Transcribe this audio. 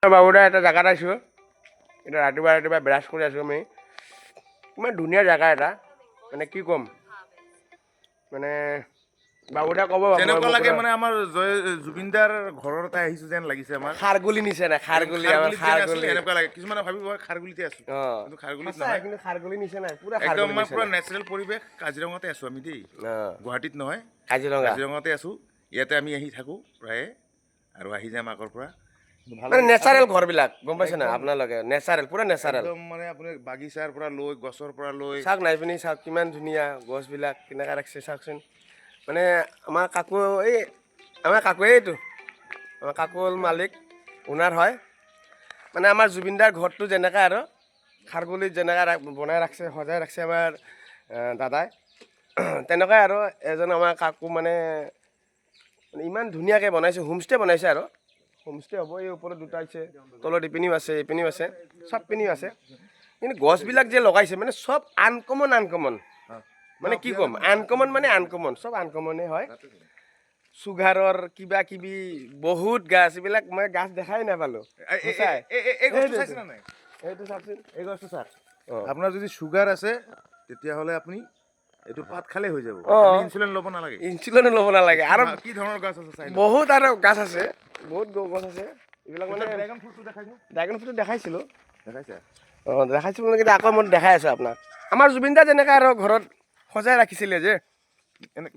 বাবুদা এটা জেগাত আছোঁ এটা ৰাতিপুৱা ব্ৰাছ কৰি আছোঁ আমি ইমান ধুনীয়া জেগা এটা মানে কি ক'ম মানে বাবুদা ক'ব যেনেকুৱা লাগে মানে আমাৰ জুবিনদাৰ ঘৰৰ এটা আহিছোঁ যেন লাগিছে আমাৰ খাৰগুলি নিচিনা খাৰগুলি এনেকুৱা লাগে কিছুমানে ভাবিব খাৰগুলিতে আছোঁ কিন্তু খাৰগুলিত নহয় কিন্তু খাৰগুলি নিচিনা পুৰা একদম আমাৰ পুৰা নেচাৰেল পৰিৱেশ কাজিৰঙাতে আছোঁ আমি দেই গুৱাহাটীত নহয় কাজিৰঙাতে আছোঁ ইয়াতে আমি আহি থাকোঁ প্ৰায়ে আৰু আহি যাম আগৰ পৰা মানে নেচাৰেল ঘৰবিলাক গম পাইছে না আপোনালোকে নেচাৰেল পুৰা নেচাৰেল একদম মানে আপুনি বাগিচাৰ পৰা লৈ গছৰ পৰা লৈ চাওক নাই পিনি চাওক কিমান ধুনীয়া গছবিলাক কেনেকৈ ৰাখিছে চাওকচোন মানে আমাৰ কাকু এইটো আমাৰ কাকু হ'ল মালিক ওনাৰ হয় মানে আমাৰ জুবিনদাৰ ঘৰটো যেনেকৈ আৰু খাৰগুলিত যেনেকৈ বনাই ৰাখিছে সজাই ৰাখিছে আমাৰ দাদাই তেনেকুৱাই আৰু এজন আমাৰ কাকু মানে ইমান ধুনীয়াকৈ বনাইছে হোমষ্টে বনাইছে আৰু হোমষ্টে হ'ব এই ওপৰত দুটা আছে তলত ইপিনিও আছে এইপিনিও আছে চব পিনিও আছে কিন্তু গছবিলাক যে লগাইছে মানে চব আনকমন মানে কি ক'ম আনকমন মানে আনকমন চব আনকমনে হয় চুগাৰৰ কিবা কিবি বহুত গাছ এইবিলাক মই গাছ দেখাই নাপালোঁ এইটো চাওকচোন এই গছটো চাওক আপোনাৰ যদি চুগাৰ আছে তেতিয়াহ'লে আপুনি এইটো পাত খালে হৈ যাব ইনচুলিন ল'ব নালাগে আৰু কি ধৰণৰ গছ আছে বহুত আৰু গাছ আছে বহুত গছ আছে এইবিলাক মানে ড্ৰেগন ফ্ৰুটটো দেখাইছিলোঁ দেখাইছিলোঁ মানে কিন্তু আকৌ মই দেখাই আছোঁ আপোনাক আমাৰ জুবিনদা যেনেকৈ আৰু ঘৰত সজাই ৰাখিছিলে যে এনে